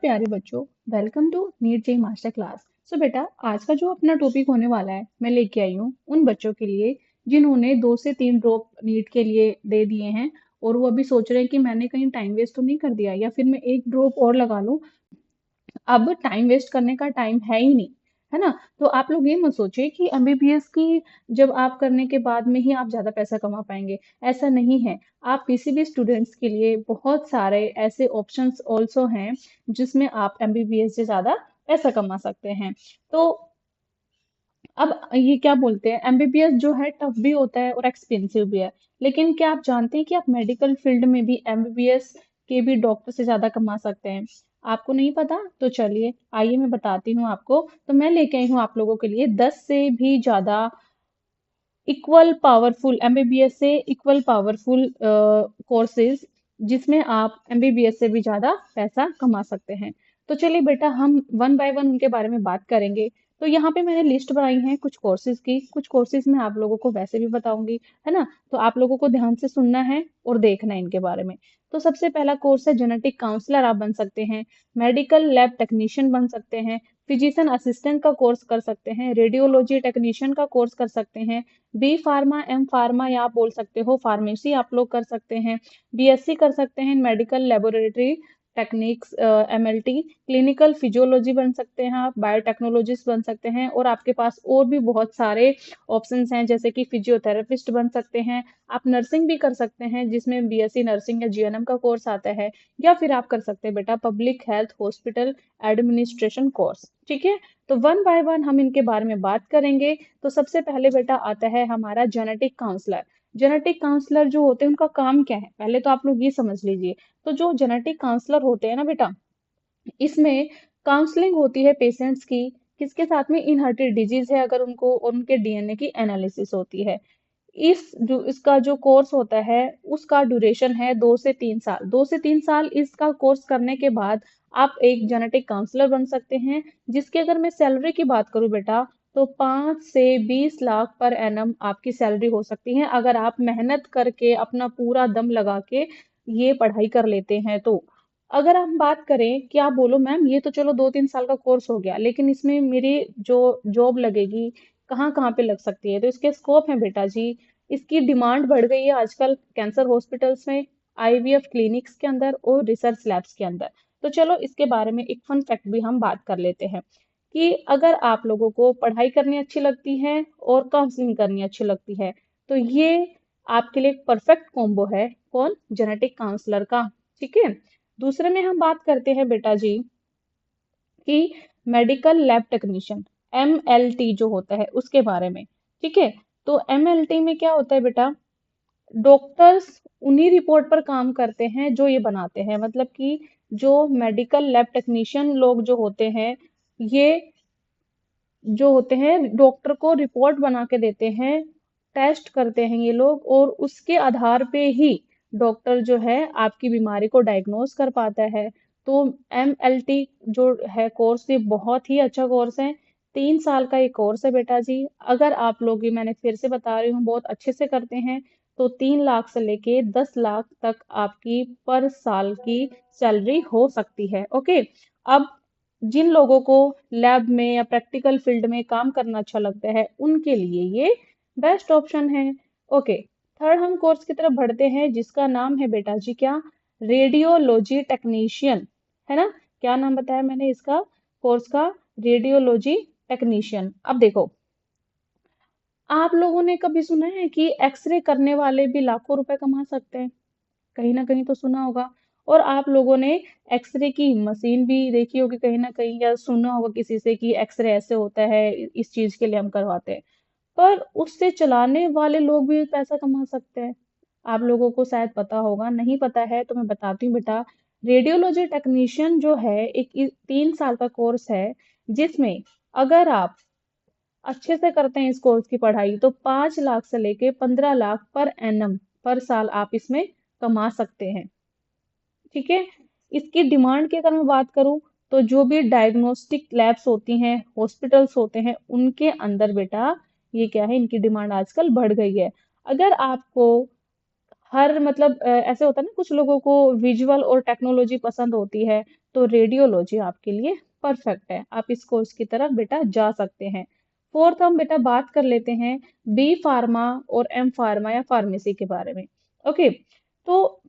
प्यारे बच्चों, welcome to NEET JEE master class. So बेटा, आज का जो अपना टॉपिक होने वाला है, मैं लेके आई हूँ उन बच्चों के लिए जिन्होंने 2 से 3 ड्रॉप नीट के लिए दे दिए हैं और वो अभी सोच रहे हैं कि मैंने कहीं टाइम वेस्ट तो नहीं कर दिया या फिर मैं एक ड्रॉप और लगा लूं। अब टाइम वेस्ट करने का टाइम है ही नहीं, है ना। तो आप लोग ये मत सोचिए कि एमबीबीएस की जब आप करने के बाद में ही आप ज्यादा पैसा कमा पाएंगे। ऐसा नहीं है। आप किसी भी स्टूडेंट्स के लिए बहुत सारे ऐसे ऑप्शंस ऑल्सो हैं जिसमें आप एमबीबीएस से ज्यादा पैसा कमा सकते हैं। तो अब ये क्या बोलते हैं, एमबीबीएस जो है टफ भी होता है और एक्सपेंसिव भी है। लेकिन क्या आप जानते हैं कि आप मेडिकल फील्ड में भी एमबीबीएस के भी डॉक्टर से ज्यादा कमा सकते हैं? आपको नहीं पता? तो चलिए आइए मैं बताती हूँ आपको। तो मैं लेके आई हूँ आप लोगों के लिए 10 से भी ज्यादा इक्वल पावरफुल एमबीबीएस से इक्वल पावरफुल कोर्सेज जिसमें आप एमबीबीएस से भी ज्यादा पैसा कमा सकते हैं। तो चलिए बेटा, हम वन बाय वन उनके बारे में बात करेंगे। तो यहाँ पे मैंने लिस्ट बनाई है कुछ कोर्सेज की। कुछ कोर्सेज मैं आप लोगों को वैसे भी बताऊंगी, है ना। तो आप लोगों को ध्यान से सुनना है और देखना है इनके बारे में। तो सबसे पहला कोर्स है जेनेटिक काउंसलर, आप बन सकते हैं। मेडिकल लैब टेक्नीशियन बन सकते हैं। फिजिशियन असिस्टेंट का कोर्स कर सकते हैं। रेडियोलॉजी टेक्नीशियन का कोर्स कर सकते हैं। बी फार्मा, एम फार्मा, या आप बोल सकते हो फार्मेसी आप लोग कर सकते हैं। बीएससी कर सकते हैं medical laboratory techniques, MLT. Clinical physiology बन सकते हैं आप। बायोटेक्नोलॉजिस्ट बन सकते हैं। और आपके पास और भी बहुत सारे ऑप्शंस हैं, जैसे कि फिजियोथेरेपिस्ट बन सकते हैं। आप नर्सिंग भी कर सकते हैं जिसमें बीएससी नर्सिंग या जीएनएम का कोर्स आता है। या फिर आप कर सकते हैं बेटा public health hospital administration course. ठीक है। तो वन बाय वन हम इनके बारे में बात करेंगे। तो सबसे पहले बेटा आता है हमारा जेनेटिक काउंसलर। जेनेटिक काउंसलर जो होते हैं उनका काम क्या है, पहले तो आप लोग ये समझ लीजिए। तो जो जेनेटिक काउंसलर होते हैं ना बेटा, इसमें काउंसलिंग होती है पेशेंट्स की। किसके साथ में? इनहेरिटेड डिजीज है अगर उनको, और उनके डीएनए की एनालिसिस होती है। इसका जो कोर्स होता है उसका ड्यूरेशन है 2 से 3 साल। 2 से 3 साल इसका कोर्स करने के बाद आप एक जेनेटिक काउंसलर बन सकते हैं। जिसकी अगर मैं सैलरी की बात करूं बेटा, तो 5 से 20 लाख पर एनम आपकी सैलरी हो सकती है अगर आप मेहनत करके अपना पूरा दम लगा के ये पढ़ाई कर लेते हैं तो। अगर हम बात करें कि आप बोलो मैम ये तो चलो 2-3 साल का कोर्स हो गया, लेकिन इसमें मेरी जो जॉब लगेगी कहाँ कहाँ पे लग सकती है, तो इसके स्कोप है बेटा जी। इसकी डिमांड बढ़ गई है आजकल कैंसर हॉस्पिटल्स में, आईवीएफ क्लिनिक्स के अंदर और रिसर्च लैब्स के अंदर। तो चलो इसके बारे में एक फन फैक्ट भी हम बात कर लेते हैं कि अगर आप लोगों को पढ़ाई करनी अच्छी लगती है और काउंसलिंग करनी अच्छी लगती है, तो ये आपके लिए परफेक्ट कॉम्बो है। कौन? जेनेटिक काउंसलर का। ठीक है। दूसरे में हम बात करते हैं बेटा जी कि मेडिकल लैब टेक्नीशियन, एमएलटी जो होता है उसके बारे में। ठीक है। तो एमएलटी में क्या होता है बेटा, डॉक्टर्स उन्हीं रिपोर्ट पर काम करते हैं जो ये बनाते हैं। मतलब कि जो मेडिकल लैब टेक्नीशियन लोग जो होते हैं, ये जो होते हैं डॉक्टर को रिपोर्ट बना के देते हैं, टेस्ट करते हैं ये लोग, और उसके आधार पे ही डॉक्टर जो है आपकी बीमारी को डायग्नोस कर पाता है। तो एमएलटी जो है कोर्स, ये बहुत ही अच्छा कोर्स है। 3 साल का ये कोर्स है बेटा जी। अगर आप लोग, ये मैंने फिर से बता रही हूँ, बहुत अच्छे से करते हैं तो 3 लाख से लेके 10 लाख तक आपकी पर साल की सैलरी हो सकती है। ओके। अब जिन लोगों को लैब में या प्रैक्टिकल फील्ड में काम करना अच्छा लगता है उनके लिए ये बेस्ट ऑप्शन है। ओके। थर्ड हम कोर्स की तरफ बढ़ते हैं जिसका नाम है बेटा जी क्या? रेडियोलॉजी टेक्नीशियन, है ना। क्या नाम बताया मैंने इसका कोर्स का? Radiology technician. अब देखो, आप लोगों ने कभी सुना है कि एक्सरे करने वाले भी लाखों रुपए कमा सकते हैं? कहीं ना कहीं तो सुना होगा। और आप लोगों ने एक्सरे की मशीन भी देखी होगी कहीं ना कहीं, या सुना होगा किसी से कि एक्सरे ऐसे होता है, इस चीज के लिए हम करवाते हैं। पर उससे चलाने वाले लोग भी पैसा कमा सकते हैं। आप लोगों को शायद पता होगा, नहीं पता है तो मैं बताती हूँ बेटा। रेडियोलॉजी टेक्नीशियन जो है एक 3 साल का कोर्स है जिसमें अगर आप अच्छे से करते हैं इस कोर्स की पढ़ाई तो 5 लाख से लेके 15 लाख पर एनम पर साल आप इसमें कमा सकते हैं। ठीक है। इसकी डिमांड की अगर मैं बात करूं, तो जो भी डायग्नोस्टिक लैब्स होती हैं, हॉस्पिटल्स होते हैं, उनके अंदर बेटा ये क्या है, इनकी डिमांड आजकल बढ़ गई है। अगर आपको हर मतलब ऐसे होता है ना, कुछ लोगों को विजुअल और टेक्नोलॉजी पसंद होती है, तो रेडियोलॉजी आपके लिए परफेक्ट है। आप इस कोर्स की तरफ बेटा जा सकते हैं। फोर्थ हम बेटा बात कर लेते हैं बी फार्मा और एम फार्मा या फार्मेसी के बारे में। ओके, तो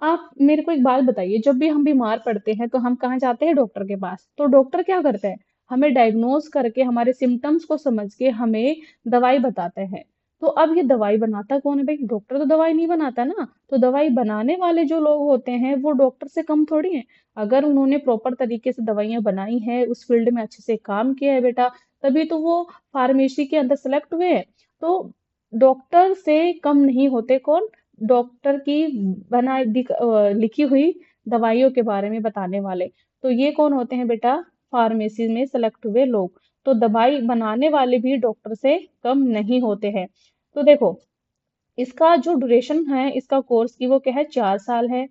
आप मेरे को एक बात बताइए, जब भी हम बीमार पड़ते हैं तो हम कहाँ जाते हैं? डॉक्टर के पास। तो डॉक्टर क्या करता है? हमें डायग्नोज करके हमारे सिम्टम्स को समझ के हमें दवाई बताते हैं। तो अब ये दवाई बनाता कौन है भाई? डॉक्टर तो दवाई नहीं बनाता ना। तो दवाई बनाने वाले जो लोग होते हैं वो डॉक्टर से कम थोड़ी हैं। अगर उन्होंने प्रॉपर तरीके से दवाइयां बनाई हैं, उस फील्ड में अच्छे से काम किया है बेटा, तभी तो वो फार्मेसी के अंदर सेलेक्ट हुए हैं। तो डॉक्टर से कम नहीं होते कौन? डॉक्टर की लिखी हुई दवाइयों के बारे में बताने वाले। तो ये कौन होते हैं बेटा? फार्मेसी में सेलेक्ट हुए लोग। तो दवाई बनाने वाले भी डॉक्टर से कम नहीं होते हैं। तो देखो, इसका जो ड्यूरेशन है इसका कोर्स की, वो क्या है? 4 साल है।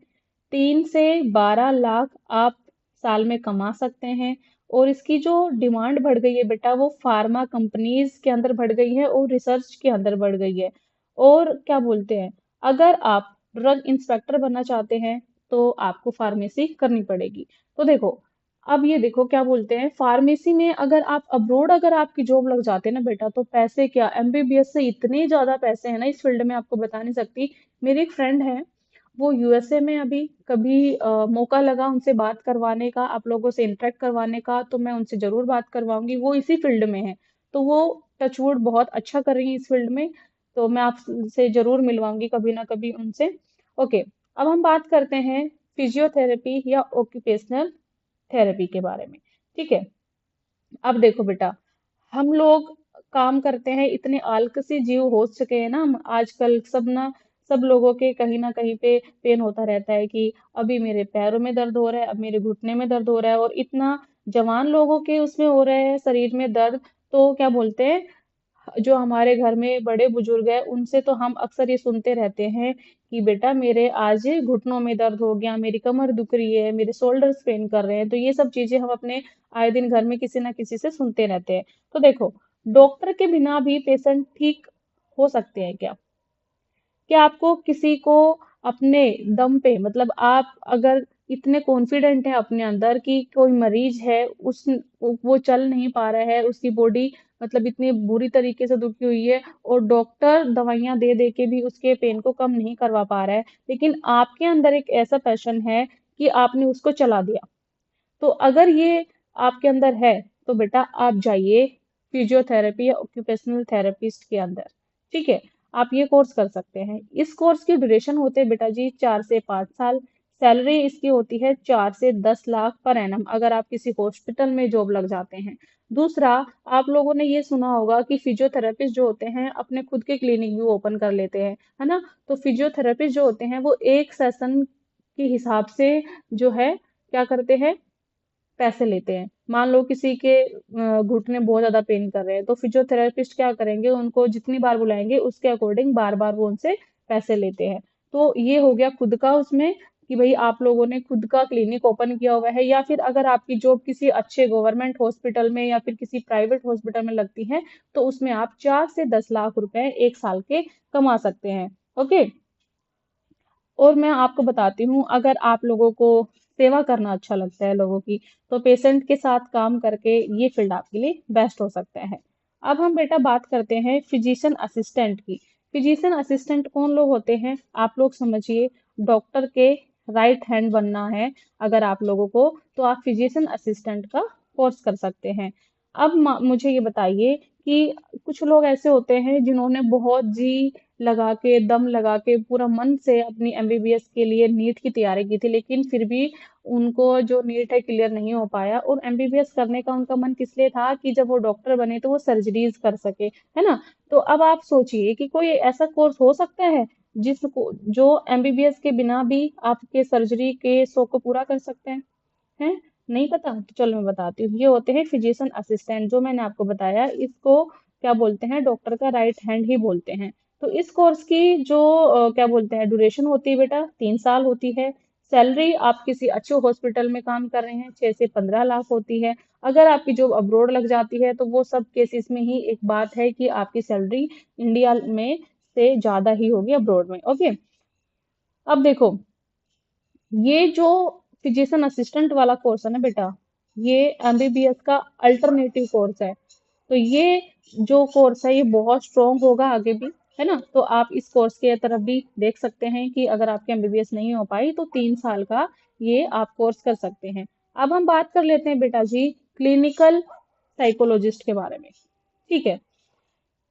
3 से 12 लाख आप साल में कमा सकते हैं। और इसकी जो डिमांड बढ़ गई है बेटा, वो फार्मा कंपनीज के अंदर बढ़ गई है और रिसर्च के अंदर बढ़ गई है। और क्या बोलते हैं, अगर आप ड्रग इंस्पेक्टर बनना चाहते हैं तो आपको फार्मेसी करनी पड़ेगी। तो देखो, अब ये देखो क्या बोलते हैं, फार्मेसी में अगर आप अब्रोड अगर आपकी जॉब लग जाते हैं ना बेटा, तो पैसे क्या, एमबीबीएस से इतने ज्यादा पैसे हैं ना इस फील्ड में, आपको बता नहीं सकती। मेरी एक फ्रेंड है, वो यूएसए में अभी, कभी मौका लगा उनसे बात करवाने का, आप लोगों से इंटरेक्ट करवाने का, तो मैं उनसे जरूर बात करवाऊंगी। वो इसी फील्ड में है, तो वो टचवुड बहुत अच्छा कर रही है इस फील्ड में। तो मैं आपसे जरूर मिलवाऊंगी कभी ना कभी उनसे। ओके, अब हम बात करते हैं फिजियोथेरेपी या ऑक्यूपेशनल थेरेपी के बारे में। ठीक है, अब देखो बेटा, हम लोग काम करते हैं, इतने आलसी जीव हो चुके हैं ना हम आजकल, सब ना, सब लोगों के कहीं ना कहीं पे पेन होता रहता है कि अभी मेरे पैरों में दर्द हो रहा है, अब मेरे घुटने में दर्द हो रहा है, और इतना जवान लोगों के उसमें हो रहा है शरीर में दर्द। तो क्या बोलते हैं, जो हमारे घर में बड़े बुजुर्ग हैं उनसे तो हम अक्सर ये सुनते रहते हैं कि बेटा मेरे आज घुटनों में दर्द हो गया, मेरी कमर दुख रही है, मेरे शोल्डर्स पेन कर रहे हैं। तो ये सब चीजें हम अपने आए दिन घर में किसी ना किसी से सुनते रहते हैं। तो देखो, डॉक्टर के बिना भी पेशेंट ठीक हो सकते हैं क्या? क्या आपको किसी को अपने दम पे, मतलब आप अगर इतने कॉन्फिडेंट हैं अपने अंदर कि कोई मरीज है, उस वो चल नहीं पा रहा है, उसकी बॉडी मतलब इतनी बुरी तरीके से दुखी हुई है, और डॉक्टर दवाइयां दे दे के भी उसके पेन को कम नहीं करवा पा रहा है, लेकिन आपके अंदर एक ऐसा पैशन है कि आपने उसको चला दिया। तो अगर ये आपके अंदर है, तो बेटा आप जाइए फिजियोथेरेपी या ऑक्यूपेशनल थेरेपिस्ट के अंदर। ठीक है, आप ये कोर्स कर सकते हैं। इस कोर्स की ड्यूरेशन होते हैं बेटा जी 4 से 5 साल। सैलरी इसकी होती है 4 से 10 लाख पर एनम, अगर आप किसी हॉस्पिटल में जॉब लग जाते हैं। दूसरा, आप लोगों ने ये सुना होगा कि फिजियोथेरेपिस्ट जो होते हैं अपने खुद के क्लिनिक भी ओपन कर लेते हैं, है ना? तो फिजियोथेरेपिस्ट जो होते हैं वो एक सेशन के हिसाब से जो है क्या करते हैं, पैसे लेते हैं। मान लो किसी के घुटने बहुत ज्यादा पेन कर रहे हैं, तो फिजियोथेरेपिस्ट क्या करेंगे, उनको जितनी बार बुलाएंगे उसके अकॉर्डिंग बार बार वो उनसे पैसे लेते हैं। तो ये हो गया खुद का उसमें, कि भाई आप लोगों ने खुद का क्लिनिक ओपन किया हुआ है, या फिर अगर आपकी जॉब किसी अच्छे गवर्नमेंट हॉस्पिटल में या फिर किसी प्राइवेट हॉस्पिटल में लगती है, तो उसमें आप 4 से 10 लाख रुपए एक साल के कमा सकते हैं। ओके, और मैं आपको बताती हूँ, अगर आप लोगों को सेवा करना अच्छा लगता है लोगों की, तो पेशेंट के साथ काम करके ये फील्ड आपके लिए बेस्ट हो सकता है। अब हम बेटा बात करते हैं फिजिशियन असिस्टेंट की। फिजिशियन असिस्टेंट कौन लोग होते हैं? आप लोग समझिए, डॉक्टर के राइट हैंड बनना है अगर आप लोगों को, तो आप फिजिशियन असिस्टेंट का कोर्स कर सकते हैं। अब मुझे ये बताइए कि कुछ लोग ऐसे होते हैं जिन्होंने बहुत जी लगा के, दम लगा के, पूरा मन से अपनी एमबीबीएस के लिए नीट की तैयारी की थी, लेकिन फिर भी उनको जो नीट है क्लियर नहीं हो पाया। और एमबीबीएस करने का उनका मन किस लिए था कि जब वो डॉक्टर बने तो वो सर्जरीज कर सके, है ना? तो अब आप सोचिए कि कोई ऐसा कोर्स हो सकता है जिसको, जो एमबीबीएस के बिना भी आपके सर्जरी के शौक को पूरा कर सकते हैं? हैं? नहीं पता? तो चलो मैं बताती हूँ, ये होते हैं फिजिशियन असिस्टेंट, जो मैंने आपको बताया इसको क्या बोलते हैं, डॉक्टर का राइट हैंड ही बोलते हैं। तो इस कोर्स की जो क्या बोलते हैं ड्यूरेशन होती है बेटा, 3 साल होती है। सैलरी आप किसी अच्छे हॉस्पिटल में काम कर रहे हैं 6 से 15 लाख होती है। अगर आपकी जॉब अब्रोड लग जाती है तो वो सब केसेस में ही एक बात है कि आपकी सैलरी इंडिया में से ज्यादा ही होगी अब्रोड में। ओके, अब देखो, ये जो फिजिशियन असिस्टेंट वाला कोर्स है ना बेटा, ये एमबीबीएस का अल्टरनेटिव कोर्स है। तो ये जो कोर्स है ये बहुत स्ट्रोंग होगा आगे भी, है ना। तो आप इस कोर्स के तरफ भी देख सकते हैं कि अगर आपकी एमबीबीएस नहीं हो पाई तो 3 साल का ये आप कोर्स कर सकते हैं। अब हम बात कर लेते हैं बेटा जी क्लिनिकल साइकोलॉजिस्ट के बारे में। ठीक है,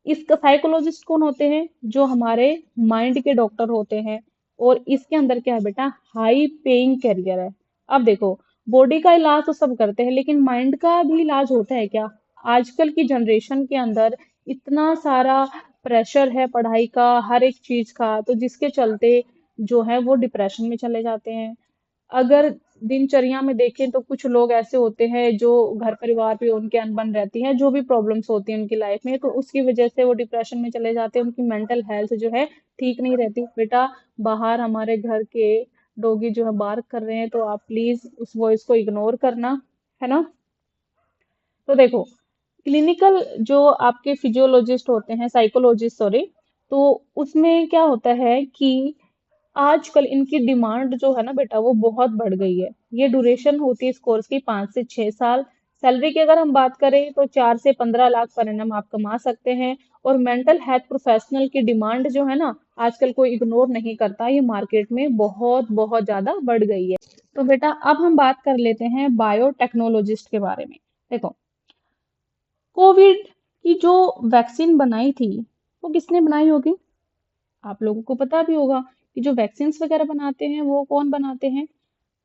इसका साइकोलॉजिस्ट कौन होते हैं? जो हमारे माइंड के डॉक्टर होते हैं। और इसके अंदर क्या है बेटा, हाई पेइंग कैरियर है। अब देखो, बॉडी का इलाज तो सब करते हैं लेकिन माइंड का भी इलाज होता है क्या? आजकल की जनरेशन के अंदर इतना सारा प्रेशर है पढ़ाई का, हर एक चीज का, तो जिसके चलते जो है वो डिप्रेशन में चले जाते हैं। अगर दिनचर्या में देखें तो कुछ लोग ऐसे होते हैं जो घर परिवार पे उनके अनबन रहती है, जो भी प्रॉब्लम्स होती हैं उनकी लाइफ में, तो उसकी वजह से वो डिप्रेशन में चले जाते हैं, उनकी मेंटल हेल्थ जो है ठीक नहीं रहती। बेटा, बाहर हमारे घर के डॉगी जो है बार्क कर रहे हैं, तो आप प्लीज उस वॉइस को इग्नोर करना, है ना। तो देखो, क्लिनिकल जो आपके फिजियोलॉजिस्ट होते हैं, साइकोलॉजिस्ट सॉरी, तो उसमें क्या होता है कि आजकल इनकी डिमांड जो है ना बेटा वो बहुत बढ़ गई है। ये ड्यूरेशन होती है इस कोर्स की 5 से 6 साल। सैलरी की अगर हम बात करें तो 4 से 15 लाख पर एनम आप कमा सकते हैं। और मेंटल हेल्थ प्रोफेशनल की डिमांड जो है ना, आजकल कोई इग्नोर नहीं करता, ये मार्केट में बहुत बहुत ज्यादा बढ़ गई है। तो बेटा अब हम बात कर लेते हैं बायोटेक्नोलॉजिस्ट के बारे में। देखो, कोविड की जो वैक्सीन बनाई थी वो किसने बनाई होगी? आप लोगों को पता भी होगा कि जो वैक्सीन्स वगैरह बनाते हैं वो कौन बनाते हैं।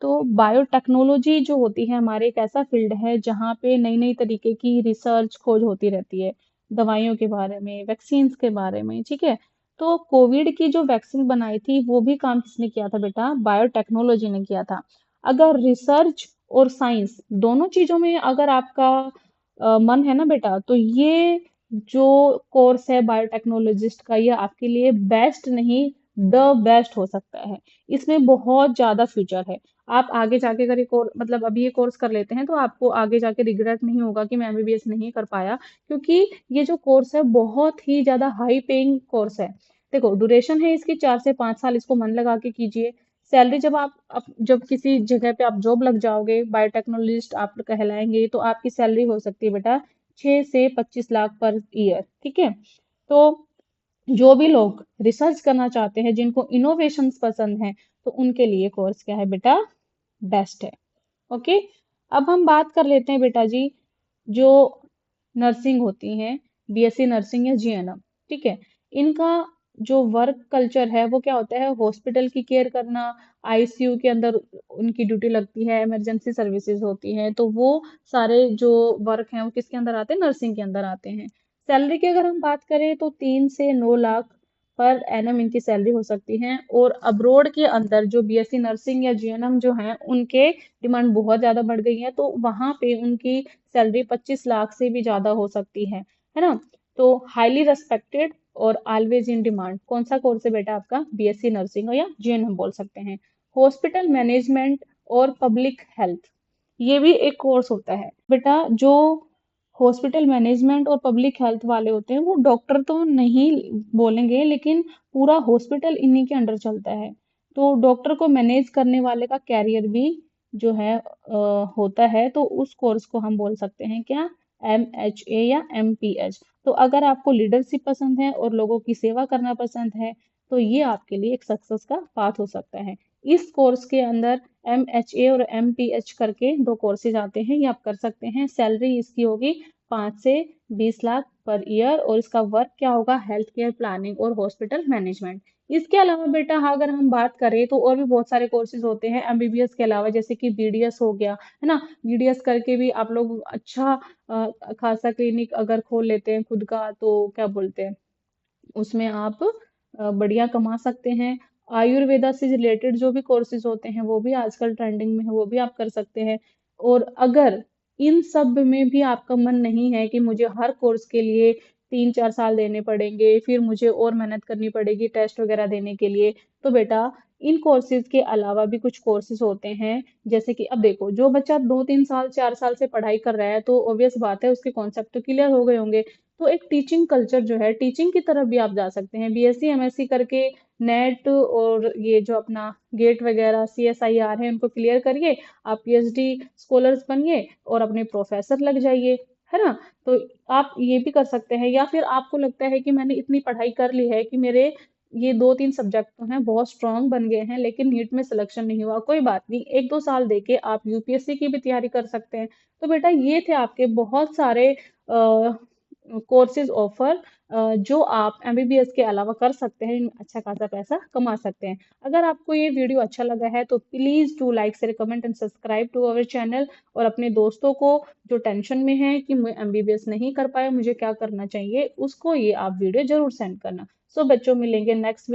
तो बायोटेक्नोलॉजी जो होती है हमारे एक ऐसा फील्ड है जहाँ पे नई नई तरीके की रिसर्च खोज होती रहती है, दवाइयों के बारे में, वैक्सीन्स के बारे में। ठीक है, तो कोविड की जो वैक्सीन बनाई थी वो भी काम किसने किया था बेटा? बायोटेक्नोलॉजी ने किया था। अगर रिसर्च और साइंस दोनों चीजों में अगर आपका मन है ना बेटा, तो ये जो कोर्स है बायोटेक्नोलॉजिस्ट का, ये आपके लिए बेस्ट नहीं, द बेस्ट हो सकता है। इसमें बहुत ज्यादा फ्यूचर है। आप आगे जाके अगर ये कोर्स, मतलब अभी ये कोर्स कर लेते हैं तो आपको आगे जाके रिग्रेट नहीं होगा कि मैं एमबीबीएस नहीं कर पाया, क्योंकि ये जो कोर्स है बहुत ही ज्यादा हाई पेइंग कोर्स है। देखो, ड्यूरेशन है इसकी 4 से 5 साल, इसको मन लगा के कीजिए। सैलरी जब जब किसी जगह पे आप जॉब लग जाओगे, बायोटेक्नोलॉजिस्ट आप कहलाएंगे, तो आपकी सैलरी हो सकती है बेटा 6 से 25 लाख पर ईयर। ठीक है, तो जो भी लोग रिसर्च करना चाहते हैं, जिनको इनोवेशंस पसंद हैं, तो उनके लिए कोर्स क्या है बेटा? बेस्ट है। ओके, अब हम बात कर लेते हैं बेटा जी जो नर्सिंग होती हैं, बीएससी नर्सिंग या जीएनएम। ठीक है, इनका जो वर्क कल्चर है वो क्या होता है? हॉस्पिटल की केयर करना, आईसीयू के अंदर उनकी ड्यूटी लगती है, इमरजेंसी सर्विसेज होती हैं, तो वो सारे जो वर्क हैं वो किसके अंदर आते हैं? नर्सिंग के अंदर आते हैं। सैलरी की अगर हम बात करें तो 3 से 9 लाख पर एनम इनकी सैलरी हो सकती है। और अब्रोड के अंदर जो बीएससी नर्सिंग या जीएनएम जो हैं उनके डिमांड बहुत ज्यादा बढ़ गई है, तो वहां पे उनकी सैलरी 25 लाख से भी ज्यादा हो सकती है ना। तो हाईली रेस्पेक्टेड और ऑलवेज इन डिमांड कौन सा कोर्स है बेटा आपका? बीएससी नर्सिंग या जीएनएम बोल सकते हैं। हॉस्पिटल मैनेजमेंट और पब्लिक हेल्थ, ये भी एक कोर्स होता है बेटा। जो हॉस्पिटल मैनेजमेंट और पब्लिक हेल्थ वाले होते हैं वो डॉक्टर तो नहीं बोलेंगे, लेकिन पूरा हॉस्पिटल इन्हीं के अंडर चलता है। तो डॉक्टर को मैनेज करने वाले का कैरियर भी जो है होता है, तो उस कोर्स को हम बोल सकते हैं क्या? एमएचए या एमपीएच। तो अगर आपको लीडरशिप पसंद है और लोगों की सेवा करना पसंद है, तो ये आपके लिए एक सक्सेस का पाथ हो सकता है। इस कोर्स के अंदर एमएचए और एमपीएच करके दो कोर्सेज आते हैं, ये आप कर सकते हैं। सैलरी इसकी होगी 5 से 20 लाख पर ईयर, और इसका वर्क क्या होगा? हेल्थ केयर प्लानिंग और हॉस्पिटल मैनेजमेंट। इसके अलावा बेटा हाँ, अगर हम बात करें तो और भी बहुत सारे कोर्सेज होते हैं एमबीबीएस के अलावा, जैसे कि बीडीएस हो गया, है ना। बीडीएस करके भी आप लोग अच्छा खासा क्लिनिक अगर खोल लेते हैं खुद का, तो क्या बोलते हैं, उसमें आप बढ़िया कमा सकते हैं। आयुर्वेदा से रिलेटेड जो भी कोर्सेज होते हैं वो भी आजकल ट्रेंडिंग में है, वो भी आप कर सकते हैं। और अगर इन सब में भी आपका मन नहीं है कि मुझे हर कोर्स के लिए 3 4 साल देने पड़ेंगे, फिर मुझे और मेहनत करनी पड़ेगी टेस्ट वगैरह देने के लिए, तो बेटा इन कोर्सेज के अलावा भी कुछ कोर्सेज होते हैं, जैसे कि अब देखो जो बच्चा 2-3 साल 4 साल से पढ़ाई कर रहा है तो ऑब्वियस बात है उसके कॉन्सेप्ट तो क्लियर हो गए होंगे। तो एक टीचिंग कल्चर जो है, टीचिंग की तरफ भी आप जा सकते हैं, बीएससी एमएससी करके नेट और ये जो अपना गेट वगैरह सीएसआईआर है उनको क्लियर करिए, आप पीएचडी स्कॉलर्स बनिए और अपने प्रोफेसर लग जाइए, है ना। तो आप ये भी कर सकते हैं, या फिर आपको लगता है कि मैंने इतनी पढ़ाई कर ली है कि मेरे ये 2-3 सब्जेक्ट तो हैं बहुत स्ट्रांग बन गए हैं, लेकिन नीट में सिलेक्शन नहीं हुआ, कोई बात नहीं, 1-2 साल देके आप यूपीएससी की भी तैयारी कर सकते हैं। तो बेटा ये थे आपके बहुत सारे कोर्सेज ऑफर, जो आप एमबीबीएस के अलावा कर सकते हैं, इनमें अच्छा खासा पैसा कमा सकते हैं। अगर आपको ये वीडियो अच्छा लगा है तो please do like share comment and subscribe to our channel, और अपने दोस्तों को जो टेंशन में है कि मैं एमबीबीएस नहीं कर पाया मुझे क्या करना चाहिए, उसको ये आप वीडियो जरूर सेंड करना। सो बच्चों मिलेंगे नेक्स्ट